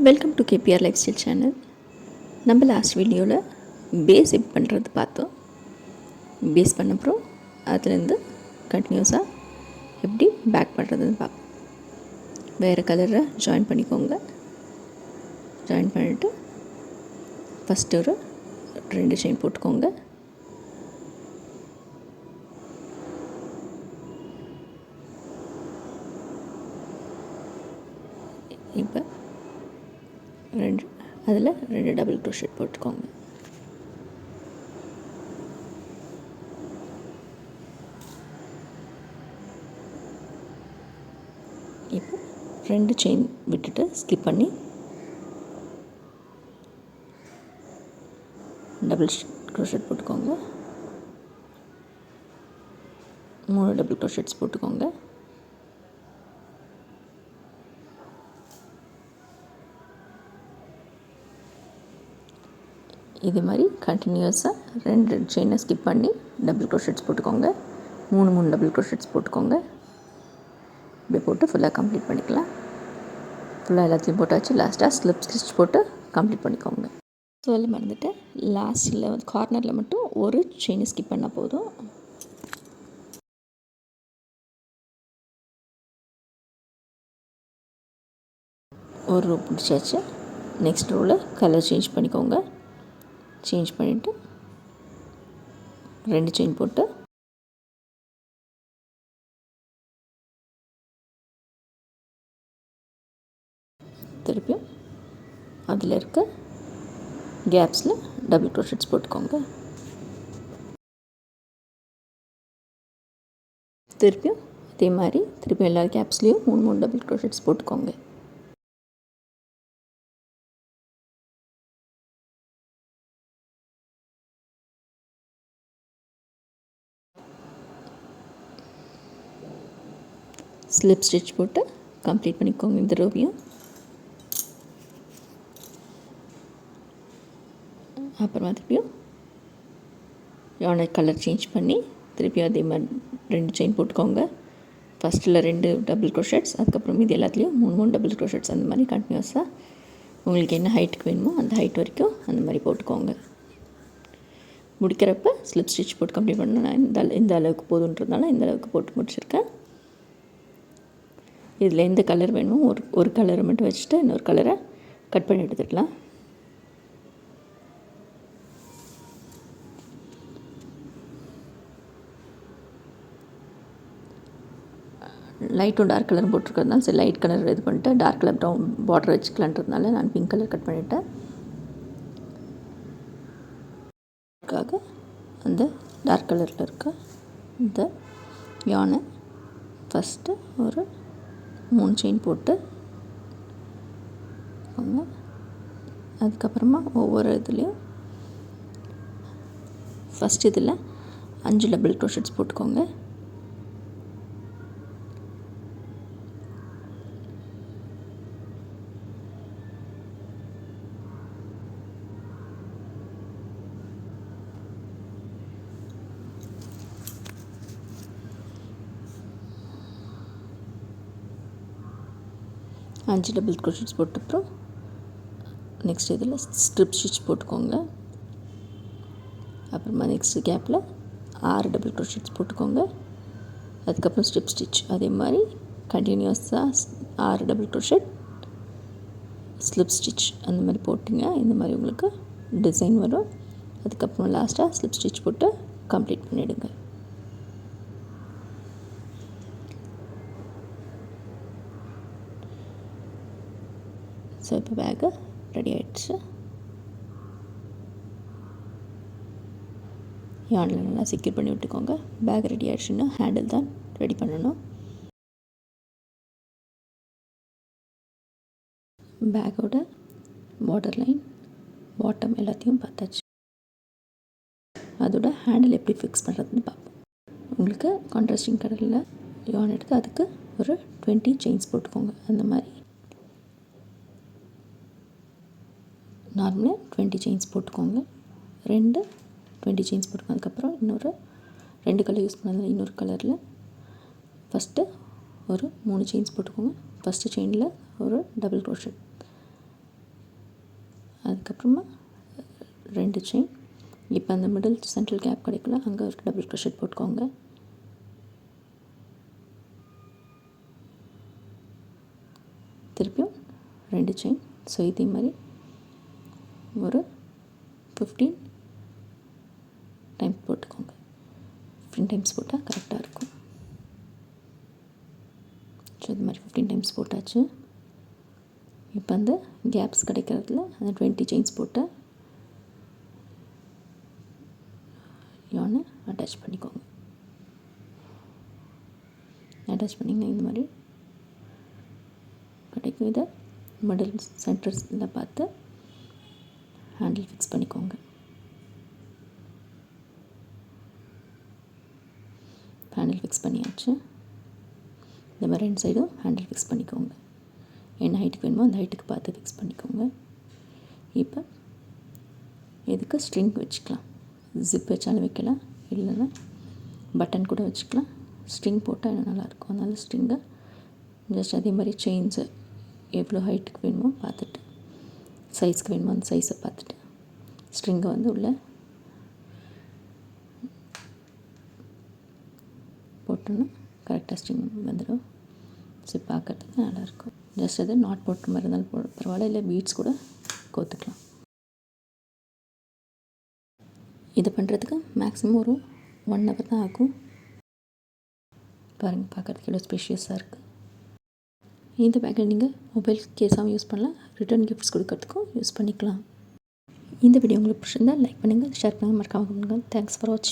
Welcome to KPR life style channel. நம்ம last வீடியோவில் base எப்படி பண்ணுறது பார்த்தோம். பேஸ் பண்ணப்புறம் அதுலேருந்து கண்டினியூஸாக எப்படி பேக் பண்ணுறதுன்னு பார்ப்போம். வேறு கலரை ஜாயின் பண்ணிக்கோங்க. ஜாயின் பண்ணிவிட்டு ஃபஸ்ட்டு ஒரு 2 செயின் போட்டுக்கோங்க. இப்போ அதில் 2 டபுள் க்ரோஷெட் போட்டுக்கோங்க. இப்போ 2 செயின் விட்டுட்டு ஸ்கிப் பண்ணி டபுள் க்ரோஷெட் போட்டுக்கோங்க. 3 டபுள் க்ரோஷெட்ஸ் போட்டுக்கோங்க. இது மாதிரி கண்டினியூஸாக 2 செயினை ஸ்கிப் பண்ணி டபுள் க்ரோஷெட்ஸ் போட்டுக்கோங்க. 3 டபுள் க்ரோஷெட்ஸ் போட்டுக்கோங்க. இப்படி போட்டு ஃபுல்லாக கம்ப்ளீட் பண்ணிக்கலாம். ஃபுல்லாக எல்லாத்தையும் போட்டாச்சு. லாஸ்ட்டாக ஸ்லிப் ஸ்டிச் போட்டு கம்ப்ளீட் பண்ணிக்கோங்க. சொல்ல மறந்துட்டேன், லாஸ்ட்டில் கார்னரில் மட்டும் ஒரு செயினை ஸ்கிப் பண்ணால் போதும். ஒரு ரோ பிடிச்சாச்சு. நெக்ஸ்ட் ரோவில் கலர் சேஞ்ச் பண்ணிக்கோங்க. சேஞ்ச் பண்ணிவிட்டு 2 செயின் போட்டு திருப்பியும் அதில் இருக்க கேப்ஸில் டபுள் க்ரோஷெட்ஸ் போட்டுக்கோங்க. திருப்பியும் அதே மாதிரி திருப்பியும் எல்லா கேப்ஸ்லேயும் 3 டபுள் க்ரோஷெட்ஸ் போட்டுக்கோங்க. ஸ்லிப் ஸ்டிச் போட்டு கம்ப்ளீட் பண்ணிக்கோங்க இந்த ரோவையும். அப்புறமா திருப்பியும் யானை கலர் சேஞ்ச் பண்ணி திருப்பியும் அதே மாதிரி 2 செயின் போட்டுக்கோங்க. ஃபஸ்ட்டில் 2 டபுள் க்ரோஷெட்ஸ், அதுக்கப்புறம் இது எல்லாத்துலேயும் 3 டபுள் க்ரோஷெட்ஸ். அந்த மாதிரி கண்டினியூஸாக உங்களுக்கு என்ன ஹைட்டுக்கு வேணுமோ அந்த ஹைட் வரைக்கும் அந்த மாதிரி போட்டுக்கோங்க. முடிக்கிறப்ப ஸ்லிப் ஸ்டிச் போட்டு கம்ப்ளீட் பண்ணணும். நான் இந்த அளவுக்கு போதுன்றதுனால இந்த அளவுக்கு போட்டு முடிச்சிருக்கேன். இதில் எந்த கலர் வேணுமோ ஒரு கலரை மட்டும் வச்சுட்டு இன்னொரு கலரை கட் பண்ணி எடுத்துக்கலாம். லைட்டும் டார்க் கலரும் போட்டிருக்கிறதுனால சரி லைட் கலர் இது பண்ணிட்டு டார்க் கலர் ப்ரௌன் பார்டர் வச்சுக்கலான்றதுனால நான் பிங்க் கலர் கட் பண்ணிவிட்டேன். அந்த டார்க் கலரில் இருக்க இந்த யானை ஃபஸ்ட்டு ஒரு 3 செயின் போட்டு அதுக்கப்புறமா ஒவ்வொரு இதுலேயும் ஃபஸ்ட் இதில் 5 டபுள் க்ரோஷெட்ஸ் போட்டுக்கோங்க. அஞ்சு டபுள் க்ரோஷெட்ஸ் போட்டப்புறம் நெக்ஸ்ட் இதில் ஸ்ட்ரிப் ஸ்டிச் போட்டுக்கோங்க. அப்புறமா நெக்ஸ்ட் கேப்பில் 6 டபுள் க்ரோஷெட்ஸ் போட்டுக்கோங்க. அதுக்கப்புறம் ஸ்ட்ரிப் ஸ்டிச் அதே மாதிரி கண்டினியூஸாக 6 டபுள் க்ரோஷெட் ஸ்லிப் ஸ்டிச் அந்த மாதிரி போட்டிங்க இந்த மாதிரி உங்களுக்கு டிசைன் வரும். அதுக்கப்புறம் லாஸ்ட்டாக ஸ்லிப் ஸ்டிச் போட்டு கம்ப்ளீட் பண்ணிவிடுங்க. ஸோ இப்போ பேக்கு ரெடி ஆகிடுச்சு. யானில் நல்லா செக்யூர் பண்ணி விட்டுக்கோங்க. பேக் ரெடி ஆகிடுச்சுன்னா ஹேண்டில் தான் ரெடி பண்ணணும். பேக்கோட பார்டர் லைன் பாட்டம் எல்லாத்தையும் பார்த்தாச்சு. அதோட ஹேண்டில் எப்படி ஃபிக்ஸ் பண்ணுறதுன்னு பார்ப்போம். உங்களுக்கு கான்ட்ராஸ்டிங் கலரில் யான் எடுத்து அதுக்கு ஒரு 20 செயின்ஸ் போட்டுக்கோங்க. அந்த மாதிரி நார்மலாக 20 செயின்ஸ் போட்டுக்கோங்க. 20 செயின்ஸ் போட்டுக்கோங்க. அதுக்கப்புறம் இன்னொரு 2 கலர் யூஸ் பண்ணதில் இன்னொரு கலரில் ஃபஸ்ட்டு ஒரு 3 செயின்ஸ் போட்டுக்கோங்க. ஃபஸ்ட்டு செயினில் ஒரு டபுள் க்ரோஷெட் அதுக்கப்புறமா 2 செயின். இப்போ அந்த மிடில் சென்ட்ரல் கேப் கிடைக்கல, அங்கே ஒரு டபுள் க்ரோஷெட் போட்டுக்கோங்க. திருப்பியும் 2 செயின். ஸோ இதே மாதிரி ஒரு 15 டைம்ஸ் போட்டுக்கோங்க. 15 டைம்ஸ் போட்டால் கரெக்டாக இருக்கும். ஸோ இது மாதிரி 15 டைம்ஸ் போட்டாச்சு. இப்போ அந்த கேப்ஸ் கிடைக்கிறதுல அந்த 20 செயின்ஸ் போட்டு யானை அட்டாச் பண்ணிக்கோங்க. அட்டாச் பண்ணிங்கன்னா இந்த மாதிரி கிடைக்கும். இதை மிடில் சென்டர்ஸில் பார்த்து ஹேண்டில் ஃபிக்ஸ் பண்ணிக்கோங்க. ஹேண்டில் ஃபிக்ஸ் பண்ணியாச்சு. இந்த மாதிரி 2 சைடும் ஹேண்டில் ஃபிக்ஸ் பண்ணிக்கோங்க. என்ன ஹைட்டுக்கு வேணுமோ அந்த ஹைட்டுக்கு பார்த்து ஃபிக்ஸ் பண்ணிக்கோங்க. இப்போ இதுக்கு ஸ்ட்ரிங் வச்சுக்கலாம். ஜிப் வச்சாலும் வைக்கலாம், இல்லைன்னா பட்டன் கூட வச்சுக்கலாம். ஸ்ட்ரிங் போட்டால் இன்னும் நல்லாயிருக்கும். அதனால் ஸ்ட்ரிங்கை ஜஸ்ட் அதே மாதிரி செயின்ஸை எவ்வளோ ஹைட்டுக்கு வேணுமோ பார்த்துட்டு, சைஸ்க்கு வேணுமோ அந்த சைஸை பார்த்துட்டு ஸ்ட்ரிங்கை வந்து உள்ளே போட்டோன்னா கரெக்டாக ஸ்ட்ரிங் வந்துடும். ஸோ பார்க்கறதுக்கு நல்லாயிருக்கும். ஜஸ்ட் அது நாட் போட்டுற மாதிரி இருந்தாலும் பரவாயில்ல, இல்லை பீட்ஸ் கூட கோத்துக்கலாம். இது பண்ணுறதுக்கு மேக்ஸிமம் ஒரு 1 hour தான் ஆகும். பாருங்கள், பார்க்குறதுக்கு எவ்வளோ ஸ்பேஷியஸாக இருக்குது. இந்த பேக்கை நீங்கள் மொபைல் கேஸாகவும் யூஸ் பண்ணலாம், ரிட்டர்ன் கிஃப்ட்ஸ் கொடுக்கறதுக்கும் யூஸ் பண்ணிக்கலாம். இந்த வீடியோ உங்களுக்கு பிடிச்சிருந்தால் லைக் பண்ணுங்கள், ஷேர் பண்ணுங்கள், மறக்காம பண்ணுங்கள். தேங்க்ஸ் ஃபார் வாட்சிங்.